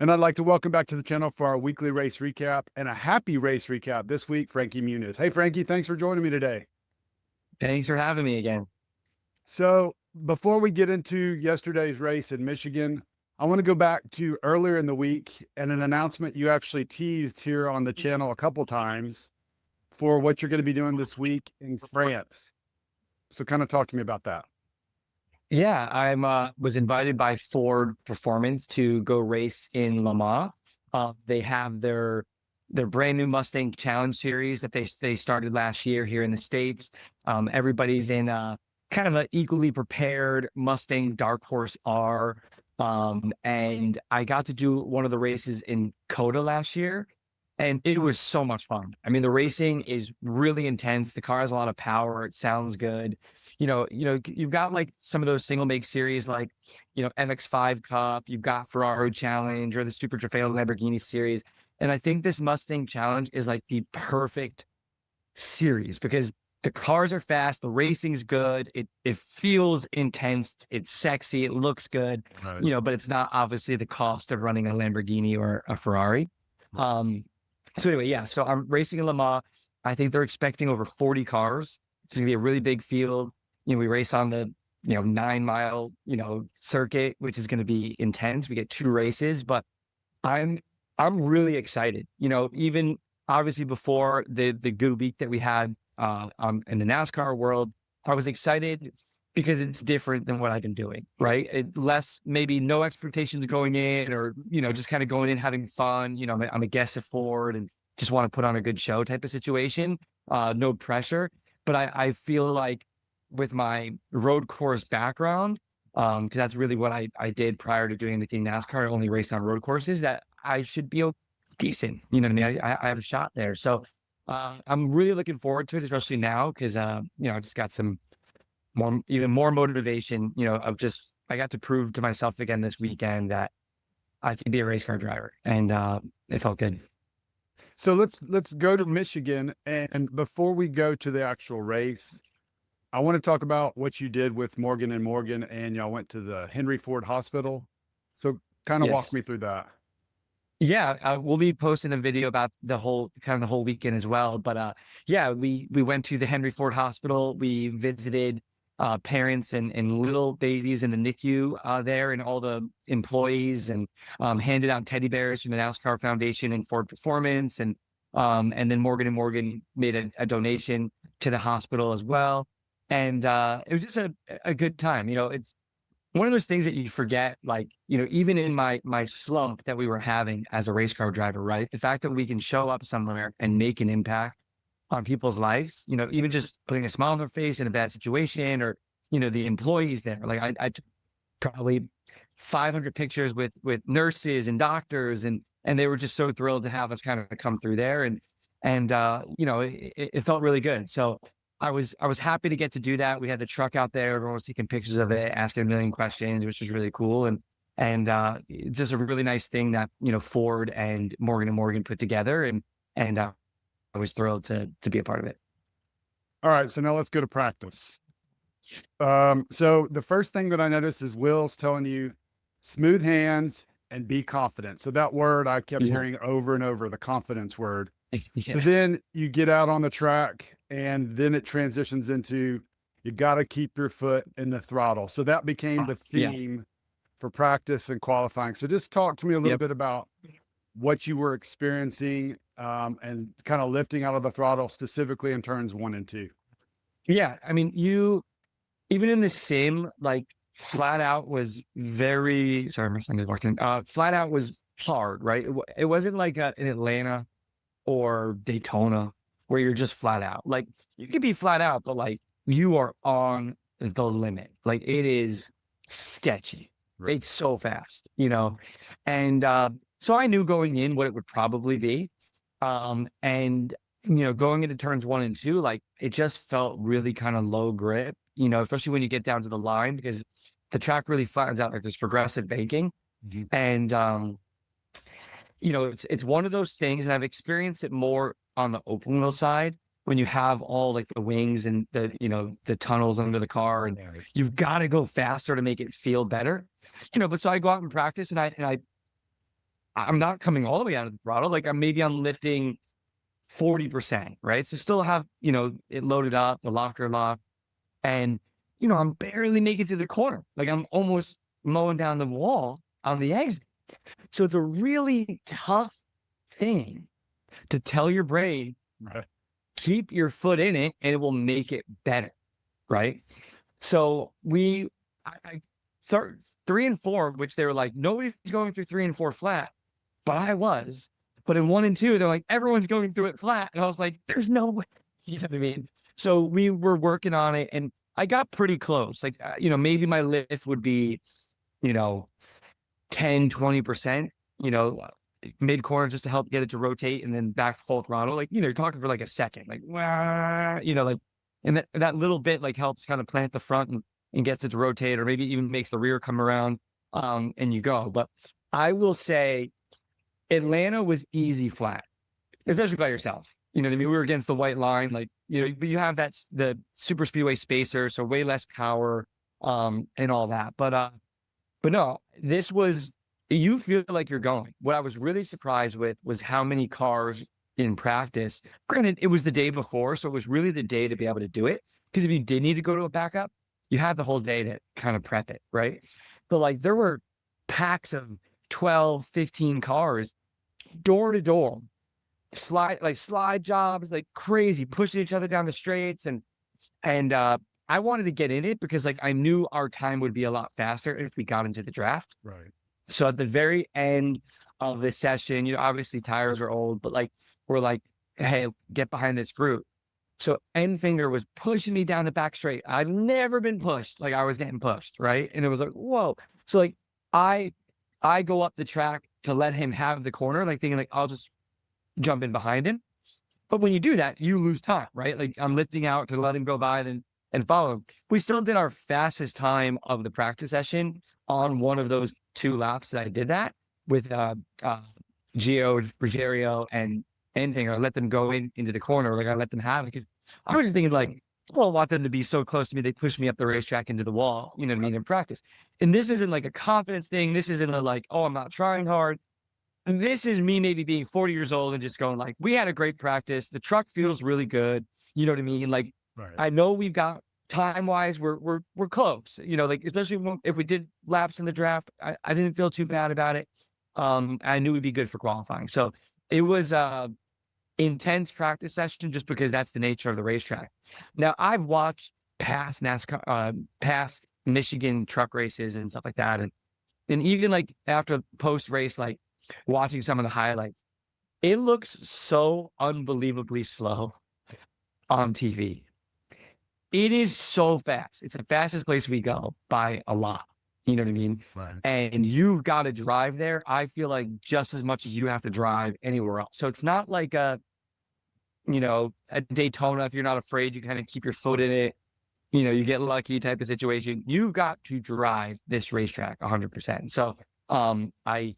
And I'd like to welcome back to the channel for our weekly race recap and a happy race recap this week, Frankie Muniz. Hey, Frankie, thanks for joining me today. Thanks for having me again. So before we get into yesterday's race in Michigan, I want to go back to earlier in the week and an announcement you actually teased here on the channel a couple times for what you're going to be doing this week in France. So kind of talk to me about that. Yeah, I'm was invited by Ford Performance to go race in Le Mans. They have their brand new Mustang Challenge Series that they started last year here in the States. Everybody's in kind of an equally prepared Mustang Dark Horse R. And I got to do one of the races in Coda last year, and it was so much fun. I mean, the racing is really intense. The car has a lot of power. It sounds good. You've got like some of those single make series like, MX5 Cup, you've got Ferrari Challenge or the Super Trofeo Lamborghini series. And I think this Mustang Challenge is like the perfect series because the cars are fast, the racing's good, it feels intense, it's sexy, it looks good, Right. but it's not obviously the cost of running a Lamborghini or a Ferrari. Um, so anyway, yeah, so I'm racing in Le Mans. I think they're expecting over 40 cars. It's gonna be a really big field. We race on the 9 mile circuit, which is gonna be intense. We get two races, but I'm I'm really excited. Even obviously before the good week that we had in the NASCAR world, I was excited because it's different than what I've been doing, right? Less, maybe no expectations going in, or just kind of going in having fun. I'm a guest at Ford and just want to put on a good show type of situation. No pressure, but I feel like with my road course background, because that's really what I did prior to doing anything NASCAR. I only raced on road courses. That I should be decent. You know what I mean? I have a shot there. So I'm really looking forward to it, especially now because I just got some even more motivation. Of just I got to prove to myself again this weekend that I can be a race car driver, and it felt good. So let's go to Michigan, and before we go to the actual race, I want to talk about what you did with Morgan and Morgan, and y'all went to the Henry Ford Hospital. So kind of walk Yes. me through that. Yeah, we'll be posting a video about the whole weekend as well. But yeah, we went to the Henry Ford Hospital. We visited parents and little babies in the NICU there, and all the employees, and handed out teddy bears from the NASCAR Foundation and Ford Performance, and then Morgan and Morgan made a donation to the hospital as well. And it was just a good time. It's one of those things that you forget, like, even in my slump that we were having as a race car driver, right? The fact that we can show up somewhere and make an impact on people's lives, even just putting a smile on their face in a bad situation, or, the employees there. Like I took probably 500 pictures with nurses and doctors, and they were just so thrilled to have us kind of come through there. And it felt really good. So I was happy to get to do that. We had the truck out there. Everyone was taking pictures of it, asking a million questions, which was really cool. And it's just a really nice thing that Ford and Morgan put together, and I was thrilled to be a part of it. All right, so now let's go to practice. So the first thing that I noticed is Will's telling you smooth hands and be confident. So that word I kept Yeah. hearing over and over, the confidence word. So Yeah. then you get out on the track, and then it transitions into you got to keep your foot in the throttle. So that became the Yeah. theme for practice and qualifying. So just talk to me a little Yep. bit about what you were experiencing, and kind of lifting out of the throttle specifically in turns 1 and 2. Yeah. I mean, even in the sim, like flat out was very sorry, my son is working. Flat out was hard, right? It wasn't like in Atlanta or Daytona where you're just flat out. Like you could be flat out, but like you are on the limit. Like it is sketchy. Right. It's so fast, And so I knew going in what it would probably be. And going into turns 1 and 2, like it just felt really kind of low grip, especially when you get down to the line because the track really flattens out like this progressive banking. Mhm. And it's one of those things, and I've experienced it more on the open wheel side when you have all like the wings and the tunnels under the car, and you've got to go faster to make it feel better. But so I go out and practice, and I I'm not coming all the way out of the throttle. Like I'm lifting 40%, right? So still have, it loaded up, the locker lock, and, I'm barely making it through the corner. Like I'm almost mowing down the wall on the exit. So it's a really tough thing to tell your brain, Right. keep your foot in it and it will make it better. Right. So I start 3 and 4, which they were like, nobody's going through 3 and 4 flat, but I was. But in 1 and 2, they're like, everyone's going through it flat. And I was like, there's no way. You know what I mean? So we were working on it and I got pretty close. Like, maybe my lift would be, 10, 20%, mid corner just to help get it to rotate and then back full throttle. Like, you're talking for like a second, like, wah, like, and that little bit like helps kind of plant the front and gets it to rotate, or maybe even makes the rear come around, and you go. But I will say Atlanta was easy flat, especially by yourself. You know what I mean? We were against the white line, like, but you have the super speedway spacer, so way less power, and all that. But no, this was, you feel like you're going. What I was really surprised with was how many cars in practice. Granted, it was the day before, so it was really the day to be able to do it. Because if you did need to go to a backup, you had the whole day to kind of prep it, right? But like there were packs of 12, 15 cars, door to door, slide jobs, like crazy, pushing each other down the straights. And I wanted to get in it because like I knew our time would be a lot faster if we got into the draft. Right. So at the very end of the session, obviously tires are old, but like we're like, hey, get behind this group. So Enfinger was pushing me down the back straight. I've never been pushed like I was getting pushed, right? And it was like, whoa. So like I go up the track to let him have the corner, like thinking like I'll just jump in behind him. But when you do that, you lose time, right? Like I'm lifting out to let him go by and follow him. We still did our fastest time of the practice session on one of those 2 laps that I did that with Gio, Ruggiero, and Enfinger. I let them go into the corner. Like I let them have it because I was just thinking like, I don't want them to be so close to me. They push me up the racetrack into the wall, you know what I mean, in practice. And this isn't like a confidence thing. This isn't a like, oh, I'm not trying hard. And this is me maybe being 40 years old and just going like, we had a great practice. The truck feels really good. You know what I mean? Like, Right. I know we've got time wise, we're close, like, especially if we did laps in the draft, I didn't feel too bad about it. I knew we'd be good for qualifying. So it was intense practice session just because that's the nature of the racetrack. Now I've watched past NASCAR, past Michigan truck races and stuff like that. And even like after post race, like watching some of the highlights, it looks so unbelievably slow on TV. It is so fast. It's the fastest place we go by a lot. You know what I mean? Right. And you've got to drive there. I feel like just as much as you have to drive anywhere else. So it's not like a Daytona. If you're not afraid, you kind of keep your foot in it. You get lucky type of situation. You've got to drive this racetrack 100%. So I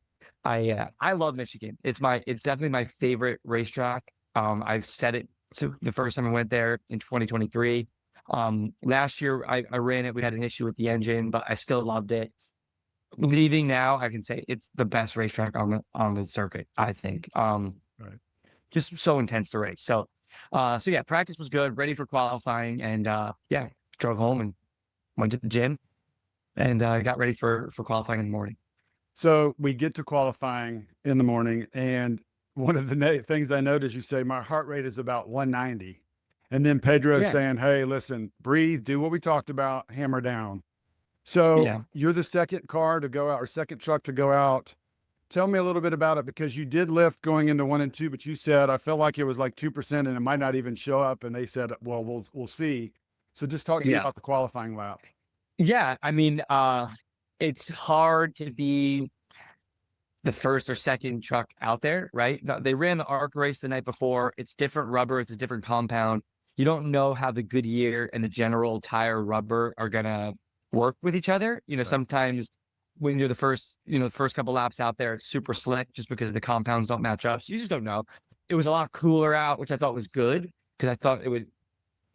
love Michigan. It's definitely my favorite racetrack. I've said it. So the first time I went there in 2023. Last year I ran it. We had an issue with the engine, but I still loved it. Leaving now, I can say it's the best racetrack on the circuit, I think. Right. Just so intense to race. So yeah, practice was good, ready for qualifying, and yeah, drove home and went to the gym and got ready for qualifying in the morning. So we get to qualifying in the morning, and one of the things I noticed, you say my heart rate is about 190. And then Pedro's Yeah. saying, hey, listen, breathe, do what we talked about, hammer down. So Yeah. you're the second car to go out, or second truck to go out. Tell me a little bit about it, because you did lift going into 1 and 2, but you said, I felt like it was like 2% and it might not even show up. And they said, well, we'll see. So just talk to me about the qualifying lap. Yeah. I mean, it's hard to be the first or second truck out there, right? They ran the ARC race the night before. It's different rubber. It's a different compound. You don't know how the Goodyear and the General Tire rubber are going to work with each other. Right. Sometimes when you're the first couple laps out there, it's super slick just because the compounds don't match up. So you just don't know. It was a lot cooler out, which I thought was good because I thought it would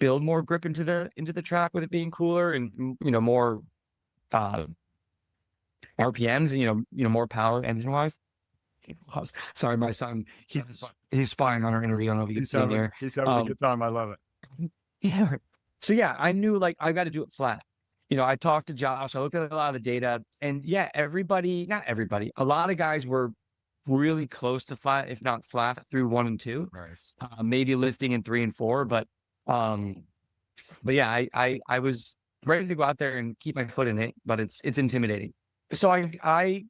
build more grip into the track with it being cooler and, more RPMs, more power engine wise. Sorry, my son, he's spying on our interview. I don't know if you can see him there. He's having a good time. I love it. Yeah. So yeah, I knew like I got to do it flat. I talked to Josh, I looked at a lot of the data, and yeah, not everybody, a lot of guys were really close to flat, if not flat, through 1 and 2. Right. Maybe lifting in 3 and 4, but yeah, I was ready to go out there and keep my foot in it, but it's intimidating. So I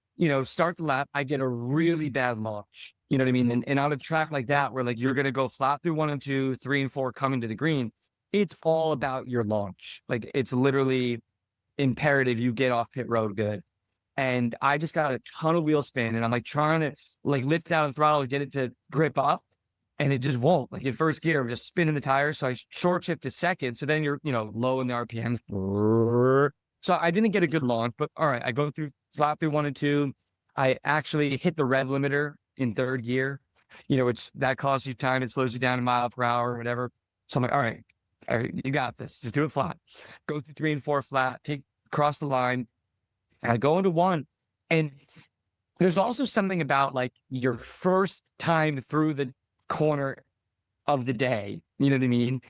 start the lap, I get a really bad launch. You know what I mean? And on a track like that, where like you're gonna go flat through 1 and 2, 3 and 4 coming to the green, it's all about your launch. Like it's literally imperative you get off pit road good. And I just got a ton of wheel spin, and I'm like trying to like lift down the throttle to get it to grip up, and it just won't. Like in first gear, I'm just spinning the tires. So I short shift to second. So then you're, low in the RPM. So I didn't get a good launch, but all right, I go flat through 1 and 2. I actually hit the rev limiter in third gear, which that costs you time. It slows you down a mile per hour or whatever. So I'm like, all right, you got this. Just do it flat. Go through 3 and 4 flat, cross the line. I go into 1, and there's also something about like your first time through the corner of the day. You know what I mean?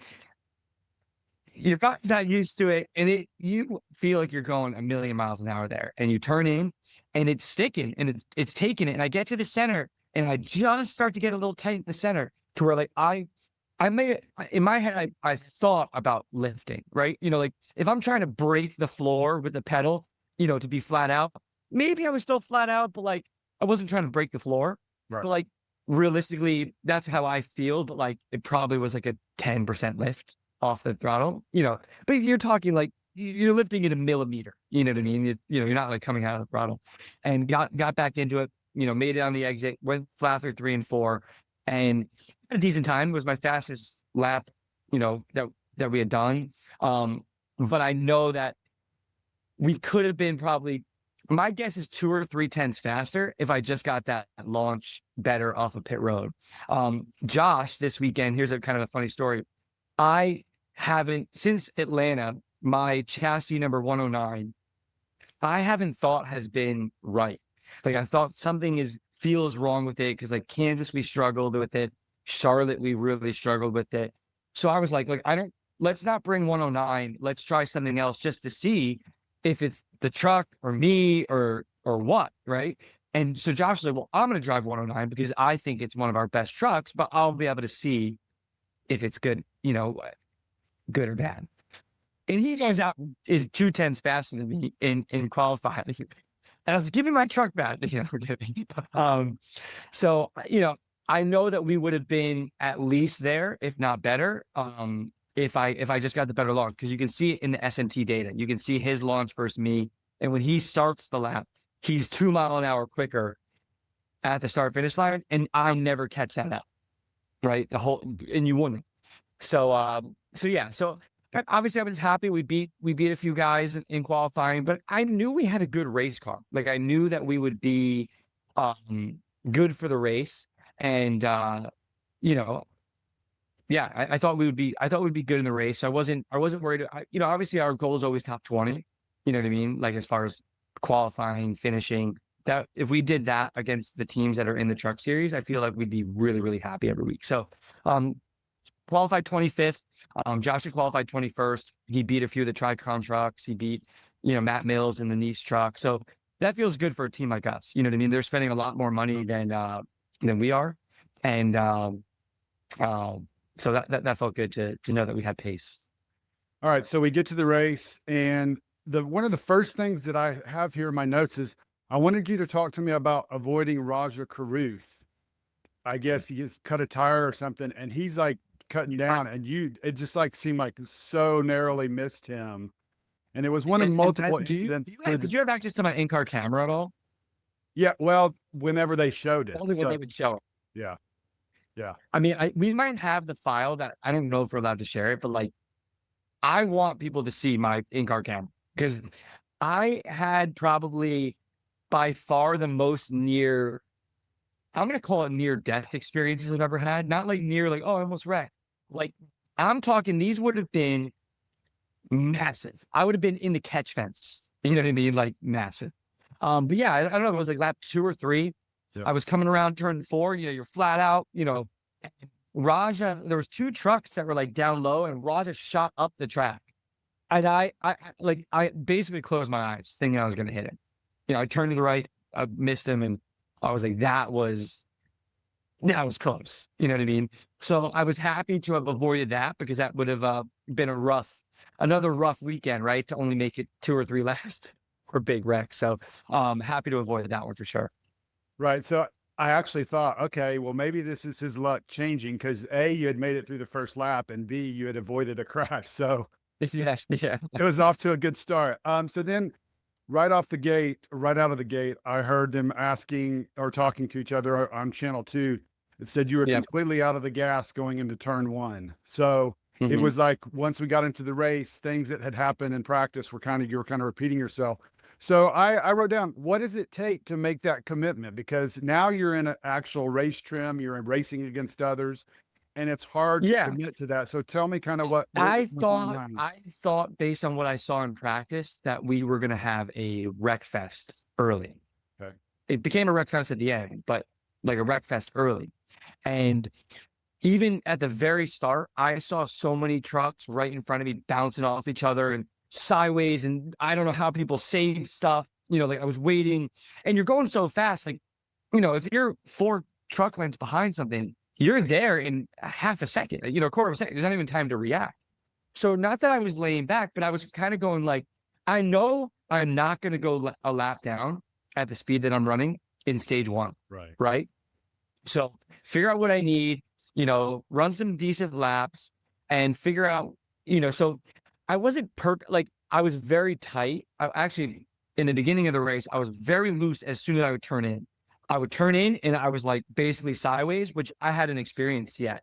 Your body's not used to it, and you feel like you're going a million miles an hour there, and you turn in, and it's sticking, and it's taking it, and I get to the center, and I just start to get a little tight in the center to where like I may in my head I thought about lifting, right? Like if I'm trying to break the floor with the pedal, to be flat out, maybe I was still flat out, but like I wasn't trying to break the floor. Right. But like realistically, that's how I feel. But like it probably was like a 10% lift off the throttle, but you're talking like you're lifting it a millimeter, you know what I mean? You're not like coming out of the throttle, and got back into it, made it on the exit, went flat through 3 and 4, and a decent time. It was my fastest lap, that we had done. But I know that we could have been probably, my guess is 2 or 3 tenths faster if I just got that launch better off of pit road. Josh, this weekend, here's a kind of a funny story. I haven't, since Atlanta, my chassis number 109, I haven't thought has been right. Like I thought something feels wrong with it, because like Kansas, we struggled with it. Charlotte, we really struggled with it. So I was like, let's not bring 109. Let's try something else just to see if it's the truck or me or what, right? And so Josh was like, well, I'm going to drive 109 because I think it's one of our best trucks, but I'll be able to see if it's good, good or bad. And he goes out, is 2 tenths faster than me in qualifying. And I was like, give me my truck back. So, I know that we would have been at least there, if not better. If I just got the better launch, because you can see it in the SMT data. You can see his launch versus me. And when he starts the lap, he's 2 miles an hour quicker at the start finish line. And I never catch that up. Right. And you wouldn't. So yeah. So obviously I was happy. We beat a few guys in qualifying, but I knew we had a good race car. Like I knew that we would be good for the race. And yeah, I thought we'd be good in the race. So I wasn't worried. Obviously our goal is always top 20. You know what I mean? Like as far as qualifying, finishing, that if we did that against the teams that are in the Truck Series, I feel like we'd be really, really happy every week. So, qualified 25th. Josh had qualified 21st. He beat a few of the Tricon trucks. He beat, Matt Mills in the Nice truck. So that feels good for a team like us. You know what I mean? They're spending a lot more money than we are. And, so that felt good to know that we had pace. All right. So we get to the race, and one of the first things that I have here in my notes is I wanted you to talk to me about avoiding Raja Caruth. I guess he has cut a tire or something, and he's like cutting down, and it just like seemed like so narrowly missed him. And it was one of multiple. Did you have access to my in-car camera at all? Yeah. Well, whenever they showed it. Only when they would show it. Yeah. Yeah. I mean, we might have the file that I don't know if we're allowed to share it, but like, I want people to see my in-car camera, because I had probably by far the most I'm going to call it near death experiences I've ever had. Not like near, like, oh, I almost wrecked. Like I'm talking, these would have been massive. I would have been in the catch fence. You know what I mean? Like massive. But yeah, I don't know if it was like lap 2 or 3. Yep. I was coming around turn 4, you're flat out, Raja, there was 2 trucks that were like down low and Raja shot up the track. And I basically closed my eyes thinking I was going to hit him. I turned to the right, I missed him. And I was like, that was close. You know what I mean? So I was happy to have avoided that because that would have been another rough weekend, right? To only make it 2 or 3 last or big wreck. So happy to avoid that one for sure. Right. So I actually thought, okay, well, maybe this is his luck changing because A, you had made it through the first lap, and B, you had avoided a crash. So Yeah. it was off to a good start. So then right out of the gate, I heard them asking or talking to each other on channel 2. It said you were Yep. completely out of the gas going into turn 1. So it was like once we got into the race, things that had happened in practice were you were kind of repeating yourself. So I wrote down, what does it take to make that commitment? Because now you're in an actual race trim, you're in racing against others, and it's hard to Yeah. commit to that. So tell me kind of what I what's going on. thought based on what I saw in practice that we were going to have a wreck fest early. Okay. It became a wreck fest at the end, but like a wreck fest early. And even at the very start, I saw so many trucks right in front of me bouncing off each other and sideways. And I don't know how people save stuff. Like I was waiting and you're going so fast. Like, if you're 4 truck lengths behind something, you're there in half a second, a quarter of a second. There's not even time to react. So not that I was laying back, but I was kind of going like, I know I'm not going to go a lap down at the speed that I'm running in stage 1. Right. Right. So figure out what I need, run some decent laps and figure out, so I wasn't like I was very tight. I actually, in the beginning of the race, I was very loose as soon as I would turn in. I would turn in and I was like basically sideways, which I hadn't experienced yet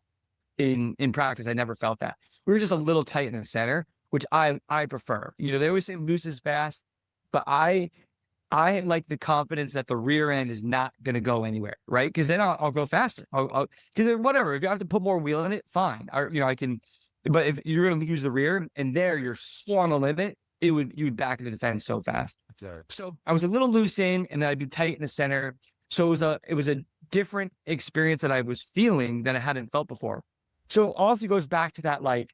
in practice. I never felt that. We were just a little tight in the center, which I prefer. They always say loose is fast, but I like the confidence that the rear end is not going to go anywhere, right? Because then I'll go faster. Because whatever, if you have to put more wheel in it, fine. I can. But if you're going to use the rear and you're so on a limit, you would back into the fence so fast. Okay. So I was a little loose in, and then I'd be tight in the center. So it was a different experience that I was feeling that I hadn't felt before. So also goes back to that, like,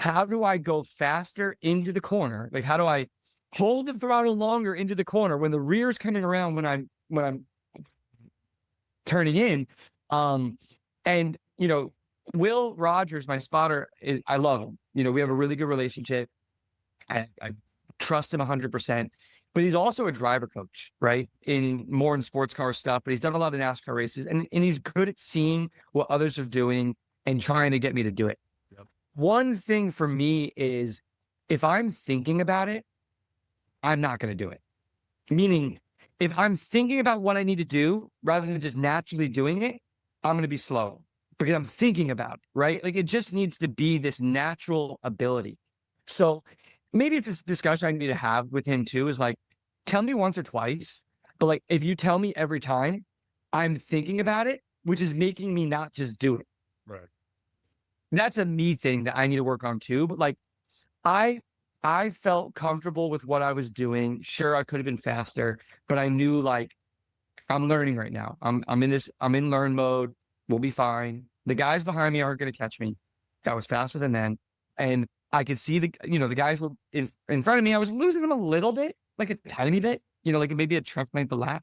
how do I go faster into the corner? Like, how do I hold the throttle longer into the corner when the rear's coming around when I'm turning in? And Will Rogers, my spotter, I love him. We have a really good relationship. I trust him 100%. But he's also a driver coach, right? More in sports car stuff, but he's done a lot of NASCAR races, and he's good at seeing what others are doing and trying to get me to do it. Yep. One thing for me is if I'm thinking about it, I'm not going to do it. Meaning, if I'm thinking about what I need to do rather than just naturally doing it, I'm going to be slow because I'm thinking about it, right? Like it just needs to be this natural ability. So maybe it's a discussion I need to have with him too, is like, tell me once or twice, but like, if you tell me every time, I'm thinking about it, which is making me not just do it. Right. That's a me thing that I need to work on too. But like, I felt comfortable with what I was doing. Sure, I could have been faster, but I knew like I'm learning right now. I'm in learn mode. We'll be fine. The guys behind me aren't going to catch me. I was faster than them. And I could see the guys were in front of me. I was losing them a little bit, like a tiny bit, like maybe a truck length a lap,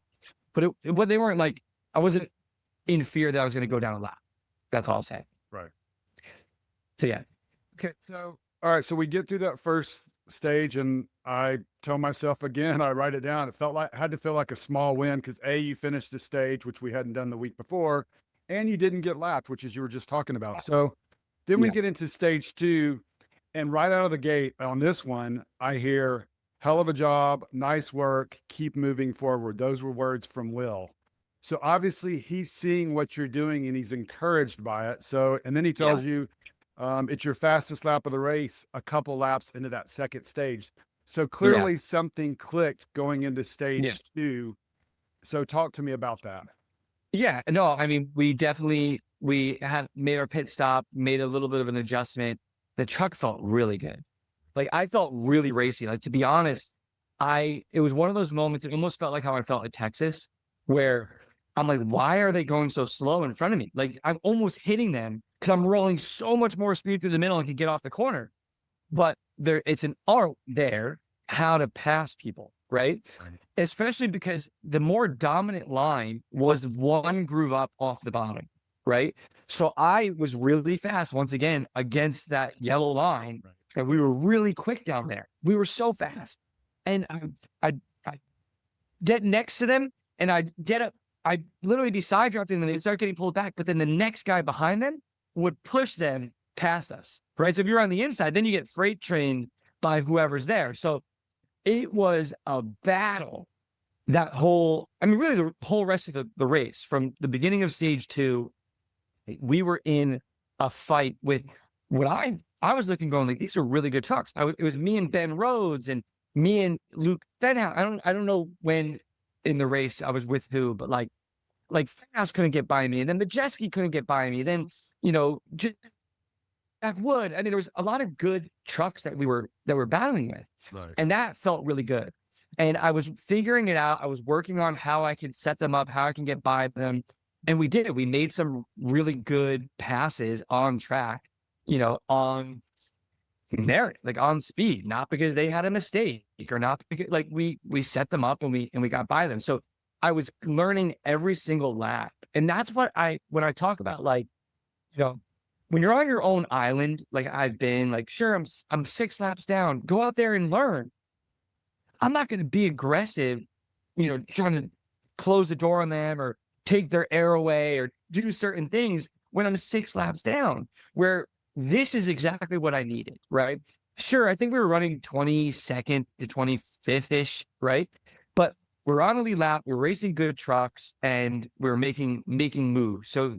but they weren't like, I wasn't in fear that I was going to go down a lap. That's all I'll say. Right. So yeah. Okay. So, all right. So we get through that first stage and I tell myself again, I write it down. It had to feel like a small win because you finished the stage, which we hadn't done the week before, and you didn't get lapped, which is you were just talking about. So then we get into stage 2. And right out of the gate on this one, I hear, hell of a job, nice work, keep moving forward. Those were words from Will. So obviously he's seeing what you're doing and he's encouraged by it. So, and then he tells you, it's your fastest lap of the race, a couple laps into that second stage. So clearly something clicked going into stage 2. So talk to me about that. Yeah, no, I mean, we had made our pit stop, made a little bit of an adjustment. The truck felt really good. Like I felt really racy. Like to be honest, it was one of those moments. It almost felt like how I felt at Texas, where I'm like, why are they going so slow in front of me? Like I'm almost hitting them because I'm rolling so much more speed through the middle and can get off the corner. But it's an art there how to pass people, right? Especially because the more dominant line was one groove up off the bottom, right? So I was really fast once again against that yellow line, and we were really quick down there. We were so fast, and I get next to them, and I get up. I literally be side drafting them, and they start getting pulled back. But then the next guy behind them would push them past us, right? So if you're on the inside, then you get freight trained by whoever's there. So it was a battle. That whole, I mean, really the whole rest of the race from the beginning of stage 2, we were in a fight with what I was looking going like, these are really good trucks. It was me and Ben Rhodes and me and Luke Fenhouse. I don't know when in the race I was with who, but like Fenhouse couldn't get by me, and then Majeski couldn't get by me. Then, you know, Jack Wood. I mean, there was a lot of good trucks that we were battling with, and that felt really good. And I was figuring it out. I was working on how I could set them up, how I can get by them. And we did it. We made some really good passes on track, you know, on merit, like on speed, not because they had a mistake or not because like we set them up and we got by them. So I was learning every single lap. And that's what when I talk about, like, you know, when you're on your own island, like I've been, like, sure, I'm 6 laps down, go out there and learn. I'm not going to be aggressive, you know, trying to close the door on them or take their air away or do certain things when I'm 6 laps down, where this is exactly what I needed, right? Sure, I think we were running 22nd to 25th-ish, right? But we're on a lead lap, we're racing good trucks, and we're making moves. So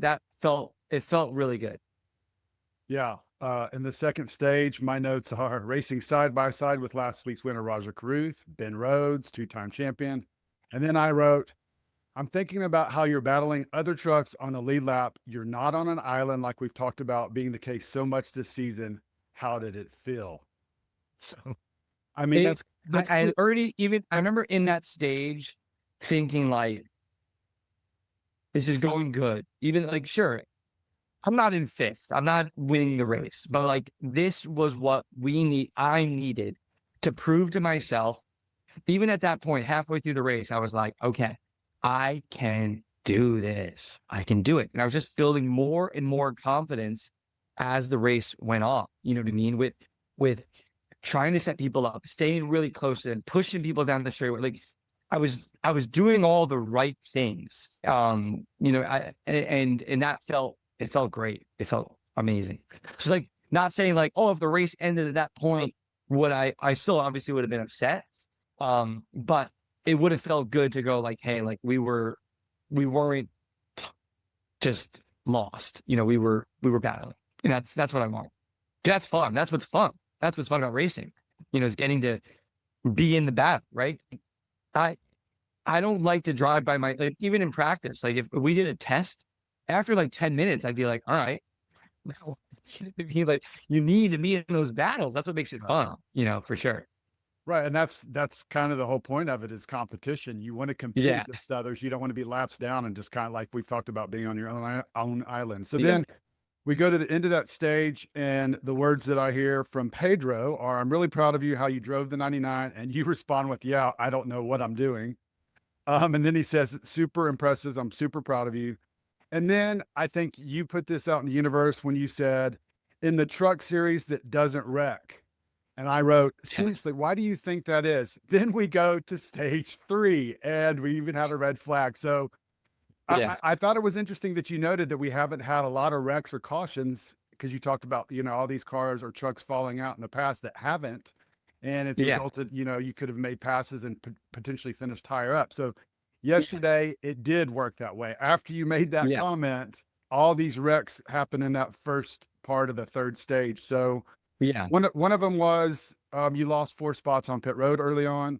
it felt really good. Yeah. In the second stage, my notes are racing side by side with last week's winner, Roger Carruth, Ben Rhodes, 2-time champion. And then I wrote, I'm thinking about how you're battling other trucks on the lead lap. You're not on an island like we've talked about being the case so much this season. How did it feel? So, I mean, I remember in that stage thinking like, this is going good. Even like, sure, I'm not in 5th. I'm not winning the race, but like this was what I needed to prove to myself. Even at that point, halfway through the race, I was like, okay, I can do this. I can do it. And I was just building more and more confidence as the race went on. You know what I mean? With trying to set people up, staying really close and pushing people down the straightaway. Like I was doing all the right things. You know, and that felt great. It felt amazing. It's like not saying like, oh, if the race ended at that point, I still obviously would have been upset. But it would have felt good to go like, hey, like we weren't just lost. You know, we were battling. And that's what I want. That's fun. That's what's fun. That's what's fun about racing. You know, is getting to be in the battle, right? I don't like to drive by like even in practice. Like if we did a test, after like 10 minutes, I'd be like, all right, now like you need to be in those battles. That's what makes it fun, you know, for sure. right. And that's kind of the whole point of it is competition. You want to compete against others. You don't want to be laps down and just kind of like we've talked about being on your own island. So then we go to the end of that stage, and the words that I hear from Pedro are, I'm really proud of you, how you drove the 99. And you respond with, yeah, I don't know what I'm doing. And then he says, super impressive. I'm super proud of you. And then I think you put this out in the universe when you said, in the truck series that doesn't wreck. And I wrote, seriously, why do you think that is? Then we go to stage 3, and we even had a red flag. So I thought it was interesting that you noted that we haven't had a lot of wrecks or cautions, because you talked about, you know, all these cars or trucks falling out in the past that haven't. And it's resulted, you know, you could have made passes and potentially finished higher up. So yesterday, it did work that way. After you made that comment, all these wrecks happened in that first part of the third stage. So one of them was you lost 4 spots on pit road early on.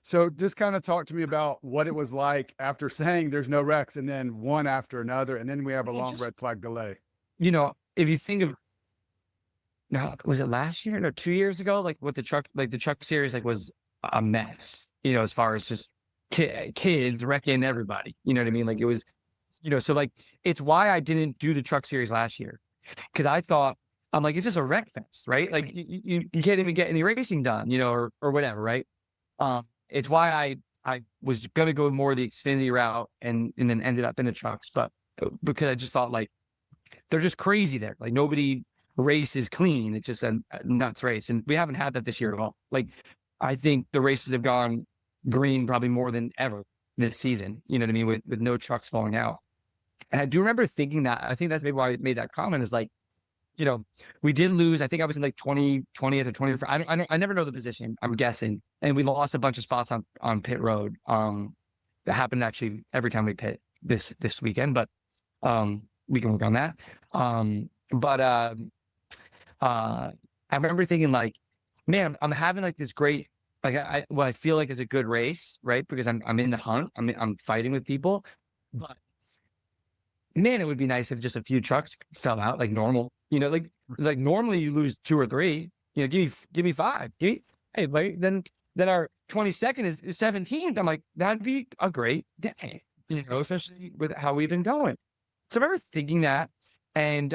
So just kind of talk to me about what it was like after saying there's no wrecks and then one after another, and then we have a long red flag delay. You know, if you think of, now, was it last year or 2 years ago? Like with the truck series, like was a mess, you know, as far as just kids wrecking everybody. You know what I mean? Like it was, so like it's why I didn't do the Truck Series last year, because I thought, I'm like, it's just a wreck fest, right? Like you can't even get any racing done, or whatever, right? It's why I was gonna go more the Xfinity route and then ended up in the trucks, but because I just thought like they're just crazy there. Like nobody races clean. It's just a nuts race, and we haven't had that this year at all. Like I think the races have gone green probably more than ever this season. You know what I mean? With no trucks falling out. And I do remember thinking that. I think that's maybe why I made that comment. Is like, we did lose. I think I was in like 20th or 20th. I never know the position. I'm guessing, and we lost a bunch of spots on pit road. That happened actually every time we pit this weekend, but we can work on that. But I remember thinking like, man, I'm having like this great, like what I feel like is a good race, right? Because I'm in the hunt. I'm fighting with people, but man, it would be nice if just a few trucks fell out like normal. Like normally you lose 2 or 3. Give me 5. Hey, but then our 22nd is 17th. I'm like, that'd be a great day, especially with how we've been going. So I remember thinking that, and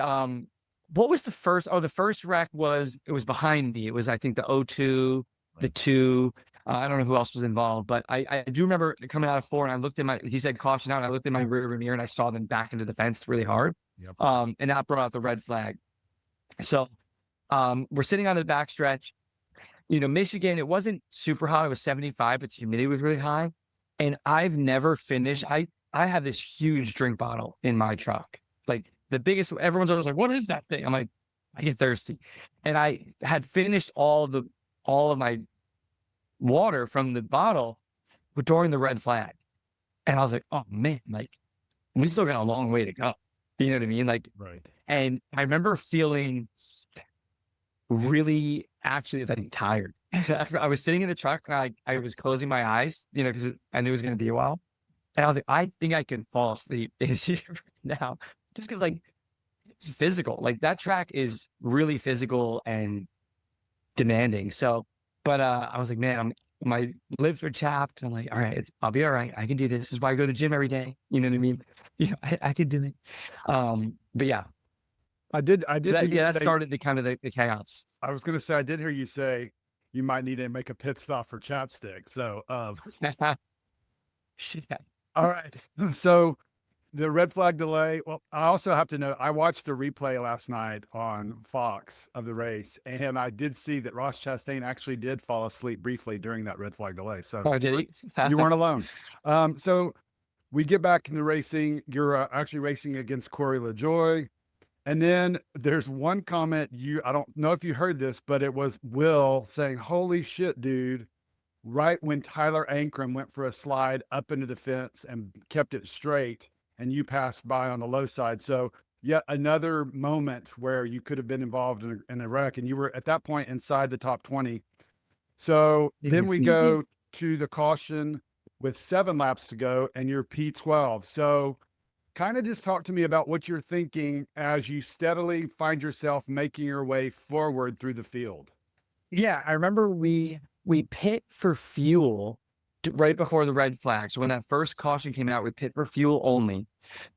what was the first? Oh, the first wreck was behind me. It was, I think, the O2, the 2. I don't know who else was involved, but I do remember coming out of 4, and I looked at he said caution out, and I looked in my rear mirror and I saw them back into the fence really hard. Yep. And that brought out the red flag. So we're sitting on the back stretch. Michigan, it wasn't super hot. It was 75, but the humidity was really high. And I've never finished. I have this huge drink bottle in my truck. Like the biggest, everyone's always like, what is that thing? I'm like, I get thirsty. And I had finished all of my water from the bottle during the red flag. And I was like, oh man, like we still got a long way to go. You know what I mean? Like, Right. And I remember feeling really actually like tired. I was sitting in the truck. I was closing my eyes, because I knew it was going to be a while. And I was like, I think I can fall asleep now, just because like it's physical. Like that track is really physical and demanding. So, but I was like, man, my lips were chapped. I'm like, all right, I'll be all right. I can do this. This is why I go to the gym every day. You know what I mean? I can do it. But yeah, I did. so that started the kind of the chaos. I was going to say, I did hear you say you might need to make a pit stop for chapstick. So, Shit. all right. So the red flag delay. Well, I also have to know, I watched the replay last night on Fox of the race, and I did see that Ross Chastain actually did fall asleep briefly during that red flag delay. So Did he? you weren't alone. So we get back into racing. You're actually racing against Corey LaJoie. And then there's one comment I don't know if you heard this, but it was Will saying, holy shit, dude, right when Tyler Ankrum went for a slide up into the fence and kept it straight, and you passed by on the low side. So yet another moment where you could have been involved in a wreck, and you were at that point inside the top 20. So then we go to the caution with 7 laps to go, and you're P12. So kind of just talk to me about what you're thinking as you steadily find yourself making your way forward through the field. Yeah, I remember we pit for fuel right before the red flag. So when that first caution came out, we pit for fuel only.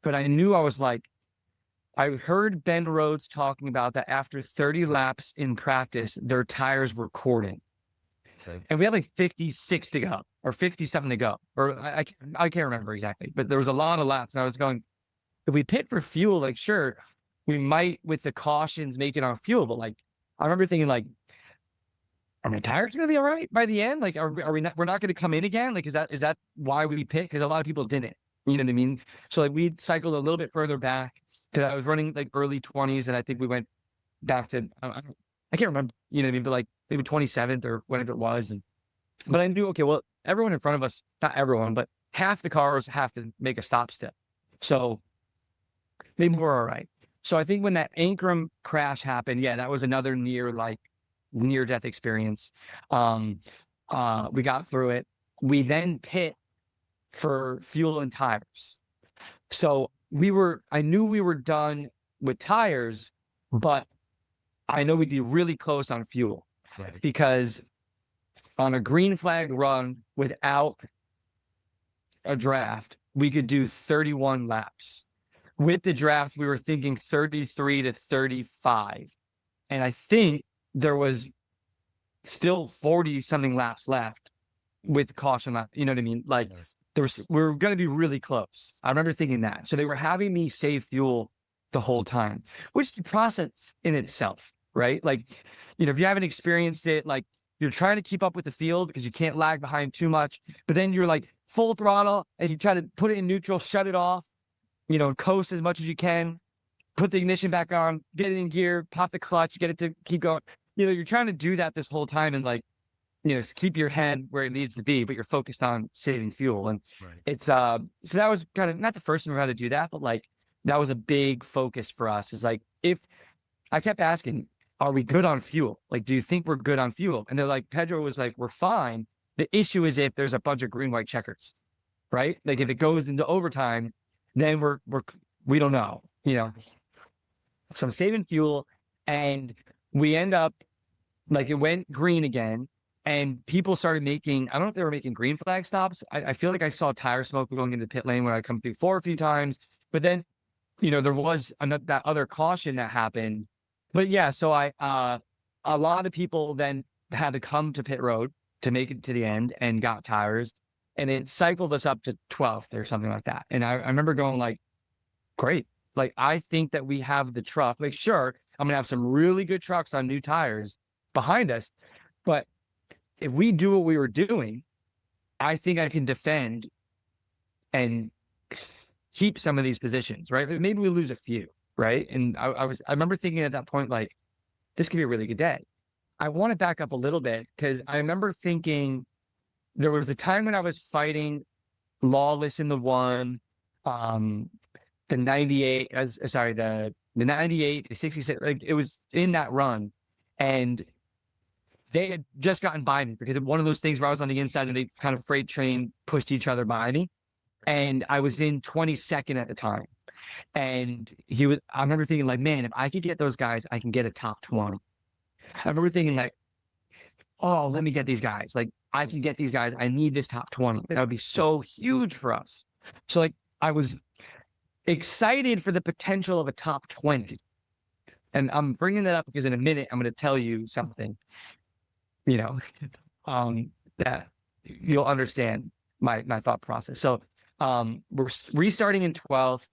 But I knew I heard Ben Rhodes talking about that after 30 laps in practice, their tires were cording. Okay. And we had like 56 to go or 57 to go. Or I can't remember exactly, but there was a lot of laps. And I was going, if we pit for fuel, like, sure, we might with the cautions make it our fuel. But like, I remember thinking like, are my tires going to be all right by the end? Like, are we not, we're not going to come in again? Like, is that why we pit? Because a lot of people didn't, you know what I mean? So like we cycled a little bit further back because I was running like early 20s. And I think we went back to, I can't remember, you know what I mean? But like maybe 27th or whatever it was. But I knew, okay, well, everyone in front of us, not everyone, but half the cars have to make a stop step. So maybe we're all right. So I think when that Ankrum crash happened, yeah, that was another near-death experience. We got through it. We then pit for fuel and tires. So I knew we were done with tires, but I know we'd be really close on fuel. Right. Because on a green flag run without a draft, we could do 31 laps. With the draft, we were thinking 33 to 35. And I think there was still 40 something laps left with caution lap. You know what I mean? Like we were going to be really close. I remember thinking that. So they were having me save fuel the whole time, which is a process in itself, right? Like, if you haven't experienced it, like you're trying to keep up with the field because you can't lag behind too much, but then you're like full throttle and you try to put it in neutral, shut it off, coast as much as you can, put the ignition back on, get it in gear, pop the clutch, get it to keep going. You're trying to do that this whole time and like, keep your head where it needs to be, but you're focused on saving fuel. And it's, so that was kind of not the first time we had to do that, but like, that was a big focus for us. Is like, if I kept asking, are we good on fuel? Like, do you think we're good on fuel? And they're like, Pedro was like, we're fine. The issue is if there's a bunch of green, white checkers, right? Like if it goes into overtime, then we don't know, So I'm saving fuel and we end up like, it went green again and people started making, I don't know if they were making green flag stops. I feel like I saw tire smoke going into the pit lane when I come through 4 a few times, but then, there was that other caution that happened. But yeah, so a lot of people then had to come to pit road to make it to the end and got tires, and it cycled us up to 12th or something like that. And I remember going like, great. Like, I think that we have the truck. Like, sure, I'm going to have some really good trucks on new tires behind us, but if we do what we were doing, I think I can defend and keep some of these positions, right? Maybe we lose a few, right? And I remember thinking at that point, like, this could be a really good day. I want to back up a little bit because I remember thinking there was a time when I was fighting Lawless in the one, the 98, the 98, the 66, like it was in that run. And they had just gotten by me because one of those things where I was on the inside and they kind of freight train pushed each other by me. And I was in 22nd at the time. And I remember thinking like, man, if I could get those guys, I can get a top 20. I remember thinking like, oh, let me get these guys. Like, I can get these guys. I need this top 20. That would be so huge for us. So like, I was excited for the potential of a top 20. And I'm bringing that up because in a minute, I'm going to tell you something, that you'll understand my thought process. So we're restarting in 12th.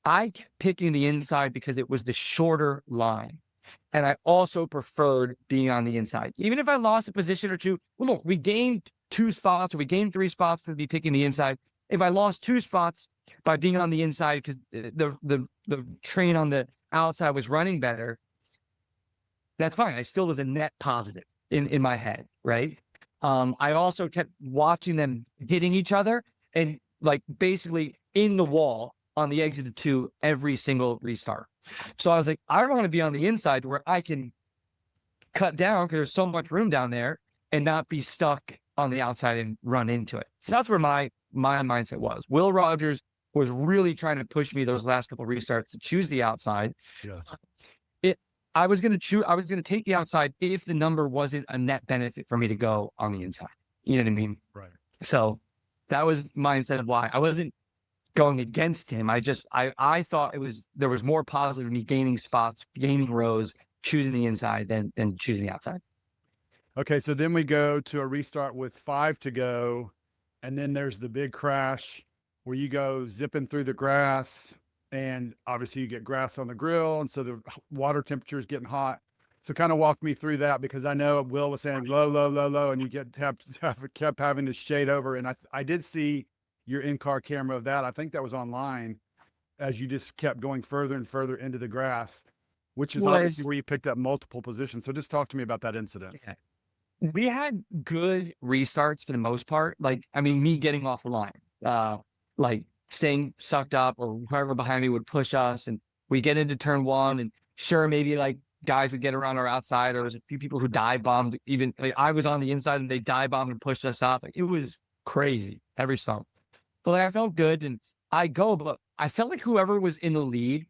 I kept picking the inside because it was the shorter line. And I also preferred being on the inside. Even if I lost a position or two, well, look, we gained 2 spots or we gained 3 spots for me picking the inside. If I lost 2 spots by being on the inside because the train on the outside was running better, that's fine. I still was a net positive in my head, right? I also kept watching them hitting each other and like basically in the wall on the exit of 2 every single restart. So I was like, I want to be on the inside where I can cut down because there's so much room down there and not be stuck on the outside and run into it. So that's where my mindset was. Will Rogers was really trying to push me those last couple of restarts to choose the outside. Yeah. I was going to take the outside if the number wasn't a net benefit for me to go on the inside. You know what I mean? Right. So that was mindset of why I wasn't going against him. I thought there was more positive in me gaining spots, gaining rows, choosing the inside than choosing the outside. Okay. So then we go to a restart with 5 to go. And then there's the big crash where you go zipping through the grass. And obviously you get grass on the grill. And so the water temperature is getting hot. So kind of walk me through that because I know Will was saying low, low, low, low. And you kept having to shade over. And I did see your in-car camera of that. I think that was online as you just kept going further and further into the grass, which is obviously where you picked up multiple positions. So just talk to me about that incident. Okay. We had good restarts for the most part. Like, I mean, me getting off the line, like staying sucked up or whoever behind me would push us and we get into turn 1 and sure, maybe like guys would get around our outside or there's a few people who dive bombed. Even like I was on the inside and they dive bombed and pushed us up. Like, it was crazy every stop. But like, I felt good and but I felt like whoever was in the lead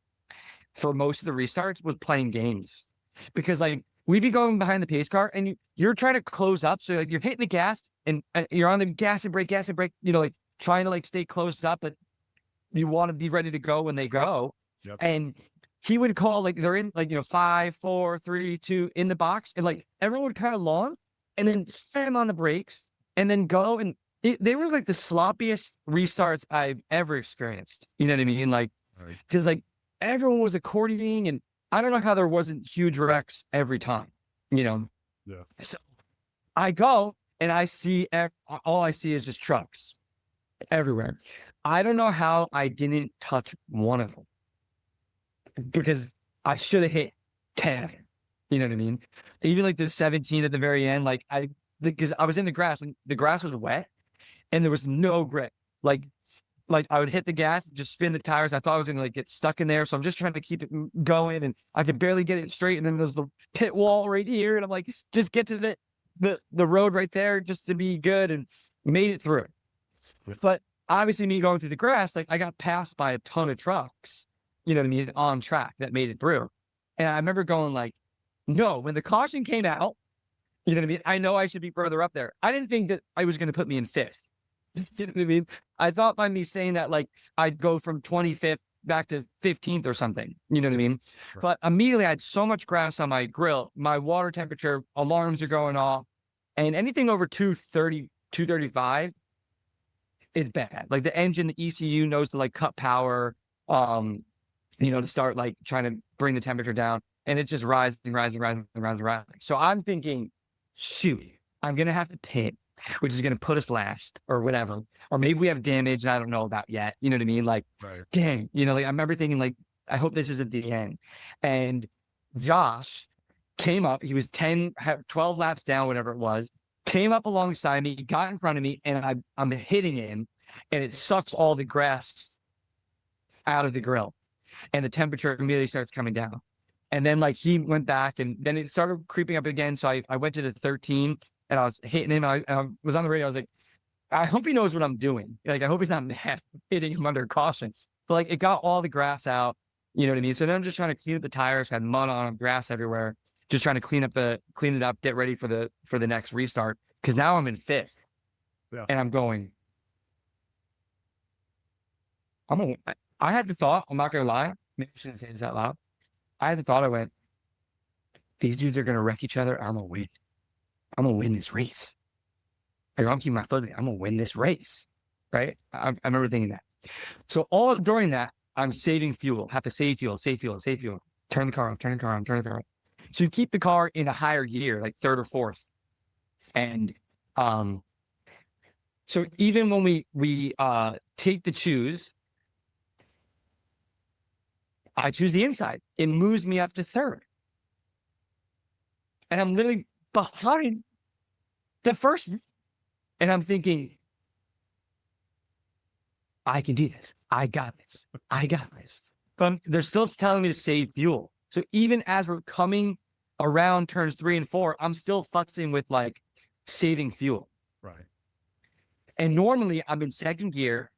for most of the restarts was playing games because like we'd be going behind the pace car and you're trying to close up. So like you're hitting the gas and you're on the gas and brake, like trying to like stay closed up, but you want to be ready to go when they go. Yep. And he would call like they're in like, 5, 4, 3, 2 in the box, and like everyone would kind of long and then slam on the brakes and then go. And they were like the sloppiest restarts I've ever experienced. You know what I mean? Like, because like everyone was accordioning, and I don't know how there wasn't huge wrecks every time, Yeah. So I go and I see all I see is just trucks everywhere. I don't know how I didn't touch one of them, because I should have hit 10 of them. You know what I mean? Even like the 17 at the very end, like because I was in the grass and the grass was wet and there was no grip. Like I would hit the gas, just spin the tires. I thought I was gonna like get stuck in there, so I'm just trying to keep it going, and I could barely get it straight. And then there's the pit wall right here, and I'm like, just get to the road right there, just to be good, and made it through. But obviously, me going through the grass, like I got passed by a ton of trucks, you know what I mean, on track that made it through. And I remember going like, no, when the caution came out, you know what I mean? I know I should be further up there. I didn't think that I was going to put me in 5th. You know what I mean? I thought by me saying that, like, I'd go from 25th back to 15th or something. You know what I mean? Sure. But immediately I had so much grass on my grill, my water temperature, alarms are going off, and anything over 230, 235 is bad. Like the engine, the ECU knows to like cut power, to start like trying to bring the temperature down, and it's just rising. So I'm thinking, shoot, I'm going to have to pit, which is going to put us last or whatever. Or maybe we have damage and I don't know about yet. You know what I mean? Like, dang, like I remember thinking like, I hope this isn't the end. And Josh came up, he was 12 laps down, whatever it was, came up alongside me, got in front of me, and I'm hitting him, and it sucks all the grass out of the grill. And the temperature immediately starts coming down. And then like he went back, and then it started creeping up again. So I went to the 13, and I was hitting him. I was on the radio. I was like, I hope he knows what I'm doing. Like, I hope he's not mad hitting him under caution. But like, it got all the grass out. You know what I mean? So then I'm just trying to clean up the tires, had mud on them, grass everywhere. Just trying to clean it up, get ready for the next restart. Because now I'm in 5th. Yeah. And I'm going, I had the thought, I'm not going to lie. Maybe I shouldn't say this out loud. I had the thought, I went, these dudes are going to wreck each other. I'm going to win. I'm going to win this race. Like, I'm keeping my foot in it. I'm going to win this race. Right? I remember thinking that. So all during that, I'm saving fuel. Have to save fuel. Turn the car on. So you keep the car in a higher gear, like 3rd or 4th. And so even when we take the choose, I choose the inside. It moves me up to 3rd. And I'm literally behind the first. And I'm thinking, I can do this. I got this. But they're still telling me to save fuel. So even as we're coming around turns 3 and 4, I'm still futzing with like saving fuel. Right. And normally I'm in 2nd gear,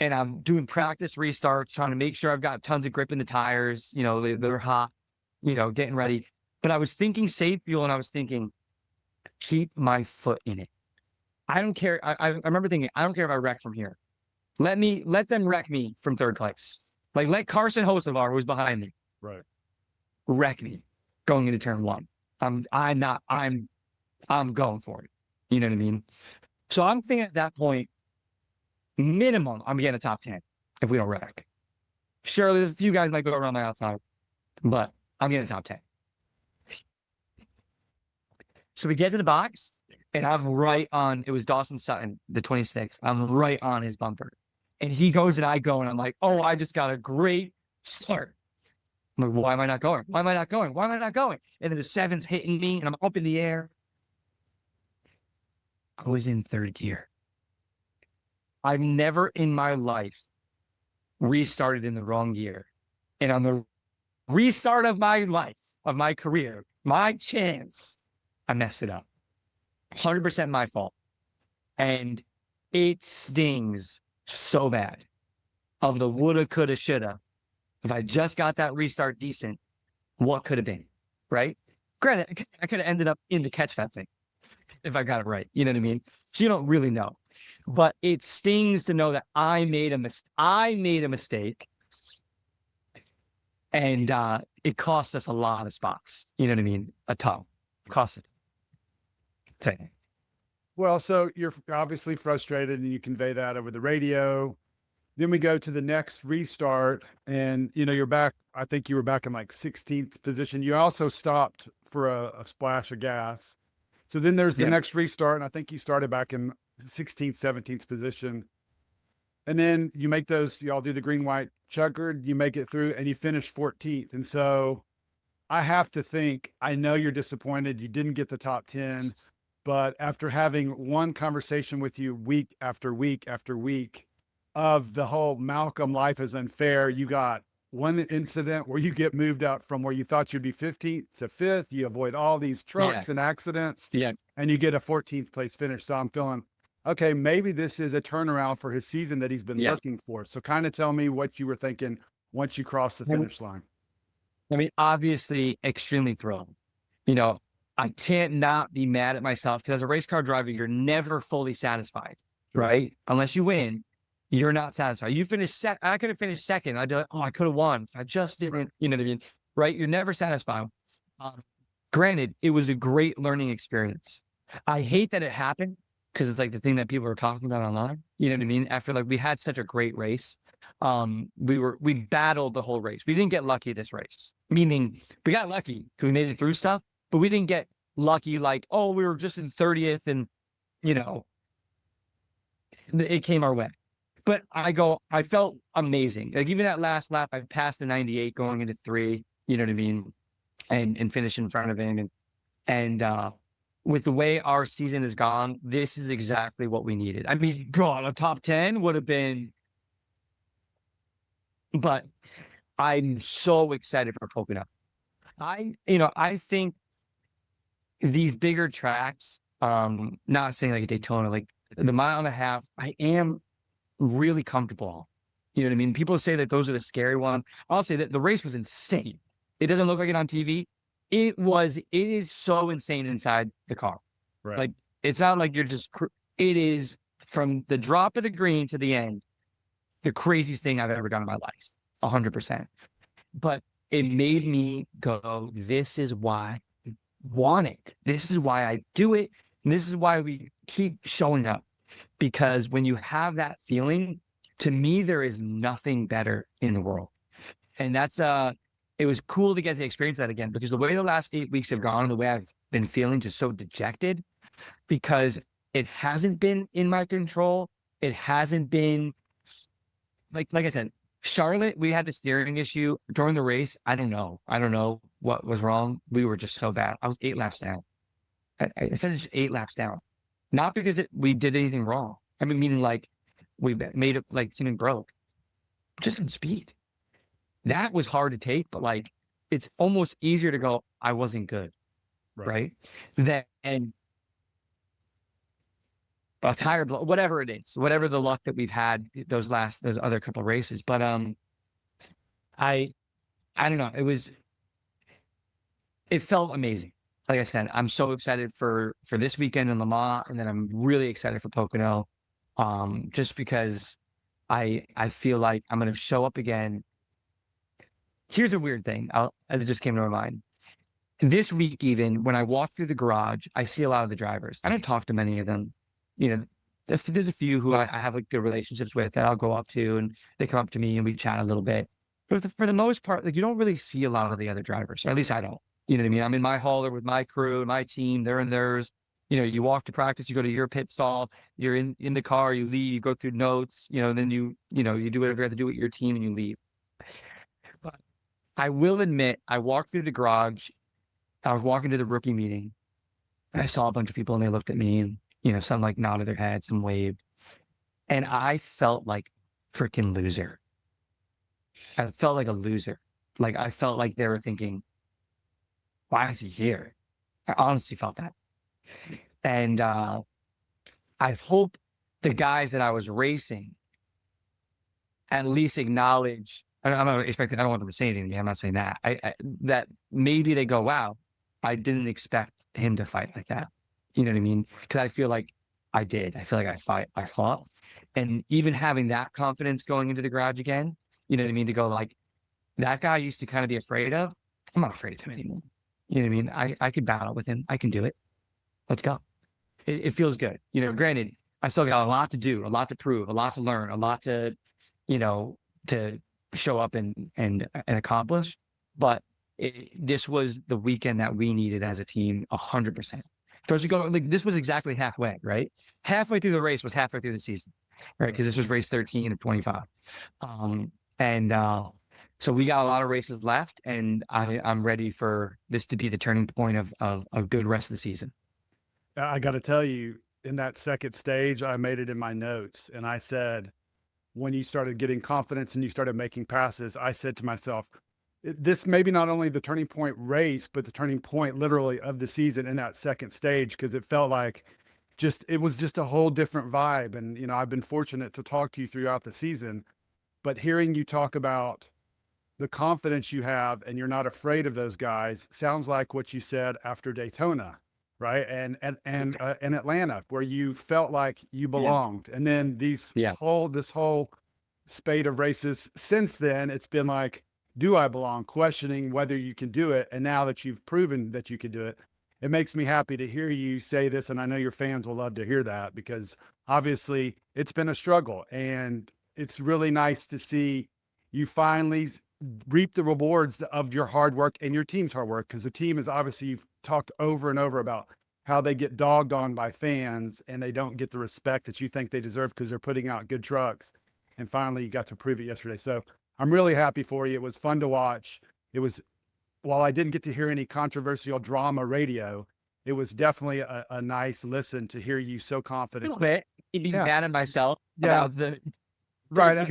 and I'm doing practice restarts, trying to make sure I've got tons of grip in the tires. They're hot, getting ready. But I was thinking save fuel, and I was thinking, keep my foot in it. I don't care. I remember thinking, I don't care if I wreck from here. Let them wreck me from 3rd place. Like, let Carson Hocevar, who's behind me, wreck me going into turn 1. I'm going for it. You know what I mean? So I'm thinking at that point, minimum, I'm getting a top 10 if we don't wreck. Surely a few guys might go around my outside, but I'm getting a top 10. So we get to the box, and I'm right on, it was Dawson Sutton, the 26th. I'm right on his bumper. And he goes and I go, and I'm like, oh, I just got a great start. I'm like, why am I not going? And then the 7's hitting me, and I'm up in the air. I was in 3rd gear. I've never in my life restarted in the wrong gear. And on the restart of my life, of my career, my chance, I messed it up. 100% my fault. And it stings so bad of the woulda, coulda, shoulda. If I just got that restart decent, what could have been, right? Granted, I could have ended up in the catch fencing if I got it right. You know what I mean? So you don't really know. but it stings to know that I made a mistake, and it cost us a lot of spots. You know what I mean? A ton. Cost it. Well, so you're obviously frustrated and you convey that over the radio. Then we go to the next restart and, you're back. I think you were back in like 16th position. You also stopped for a splash of gas. So then there's the next restart. And I think you started back in 16th, 17th position. And then you make y'all do the green, white checkered, you make it through and you finish 14th. And so I have to think, I know you're disappointed. You didn't get the top 10, but after having one conversation with you week after week after week of the whole Malcolm life is unfair, you got one incident where you get moved out from where you thought you'd be 15th to 5th. You avoid all these trucks and accidents, and you get a 14th place finish. So I'm feeling, okay, maybe this is a turnaround for his season that he's been looking for. So kind of tell me what you were thinking once you crossed the finish line. I mean, obviously extremely thrilled. I can't not be mad at myself because as a race car driver, you're never fully satisfied, right? Unless you win, you're not satisfied. You finish second. I could have finished second. I'd be like, oh, I could have won. If I just didn't, you know what I mean? Right? You're never satisfied. Granted, it was a great learning experience. I hate that it happened because it's like the thing that people are talking about online. You know what I mean? After like we had such a great race. We battled the whole race. We didn't get lucky this race, meaning we got lucky because we made it through stuff, but we didn't get lucky like, oh, we were just in 30th and it came our way. But I felt amazing. Like even that last lap, I passed the 98 going into 3, you know what I mean? And finish in front of him. And with the way our season has gone, this is exactly what we needed. I mean, God, a top 10 would have been, but I'm so excited for Pocono. I think these bigger tracks, not saying like a Daytona, like the mile and a half, I am really comfortable. You know what I mean? People say that those are the scary ones. I'll say that the race was insane. It doesn't look like it on TV. It is so insane inside the car. Right. Like, it's not like you're just, it is from the drop of the green to the end, the craziest thing I've ever done in my life. 100%. But it made me go, this is why I want it. This is why I do it. And this is why we keep showing up. Because when you have that feeling, to me, there is nothing better in the world. And that's, it was cool to get to experience that again, because the way the last 8 weeks have gone and the way I've been feeling just so dejected, because it hasn't been in my control. It hasn't been like I said, Charlotte, we had the steering issue during the race. I don't know what was wrong. We were just so bad. I was 8 laps down. I finished 8 laps down. Not because we did anything wrong. I mean, meaning like we made it like something broke. Just in speed. That was hard to take, but like it's almost easier to go, I wasn't good. Right? And a tire blow, whatever it is, whatever the luck that we've had those other couple of races. But I don't know. It felt amazing. Like I said, I'm so excited for this weekend in Le Mans, and then I'm really excited for Pocono, just because I feel like I'm going to show up again. Here's a weird thing. It just came to my mind. This week, even when I walk through the garage, I see a lot of the drivers. I don't talk to many of them. There's a few who I have like good relationships with that I'll go up to, and they come up to me and we chat a little bit. But for the most part, like you don't really see a lot of the other drivers, or at least I don't. You know what I mean? I'm in my hauler with my crew, my team, they're in theirs. You walk to practice, you go to your pit stall, you're in the car, you leave, you go through notes, and then you do whatever you have to do with your team and you leave. But I will admit, I walked through the garage, I was walking to the rookie meeting, I saw a bunch of people and they looked at me and, some like nodded their heads, some waved. And I felt like freaking loser. I felt like a loser. Like I felt like they were thinking, why is he here? I honestly felt that. And I hope the guys that I was racing at least acknowledge, I'm not expecting, I don't want them to say anything to me, I'm not saying that. That maybe they go, wow, I didn't expect him to fight like that. You know what I mean? Because I feel like I did. I feel like I fought. And even having that confidence going into the garage again, you know what I mean? To go like, that guy I used to kind of be afraid of. I'm not afraid of him anymore. You know what I mean? I could battle with him. I can do it. Let's go. It feels good. You know, granted, I still got a lot to do, a lot to prove, a lot to learn, a lot to, you know, to show up and accomplish. But this was the weekend that we needed as a team, 100%. Towards go like this was exactly halfway, right? Halfway through the race was halfway through the season, right? Because this was race 13 of 25. And so we got a lot of races left, and I'm ready for this to be the turning point of a good rest of the season. I got to tell you, in that second stage, I made it in my notes, and I said, when you started getting confidence and you started making passes, I said to myself, this may be not only the turning point race, but the turning point literally of the season in that second stage, because it felt like it was just a whole different vibe. And, you know, I've been fortunate to talk to you throughout the season, but hearing you talk about the confidence you have and you're not afraid of those guys sounds like what you said after Daytona, right? And in Atlanta, where you felt like you belonged. And then this whole spate of races since then, it's been like, do I belong? Questioning whether you can do it. And now that you've proven that you can do it, it makes me happy to hear you say this. And I know your fans will love to hear that, because obviously it's been a struggle, and it's really nice to see you finally reap the rewards of your hard work and your team's hard work. Because the team is obviously, you've talked over and over about how they get dogged on by fans and they don't get the respect that you think they deserve because they're putting out good trucks. And finally, you got to prove it yesterday. So I'm really happy for you. It was fun to watch. It was, while I didn't get to hear any controversial drama radio, it was definitely a nice listen to hear you so confident. A little bit. Be mad at myself about the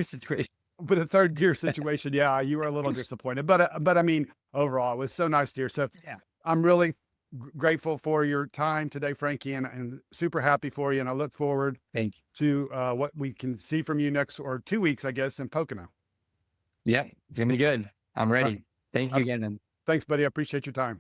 situation. But the third gear situation, yeah, you were a little disappointed, but I mean, overall, it was so nice to hear. So Yeah. I'm really grateful for your time today, Frankie, and super happy for you. And I look forward to what we can see from you next, or 2 weeks, I guess, in Pocono. Yeah, it's gonna be good. I'm ready. Thank you again, man. Thanks, buddy. I appreciate your time.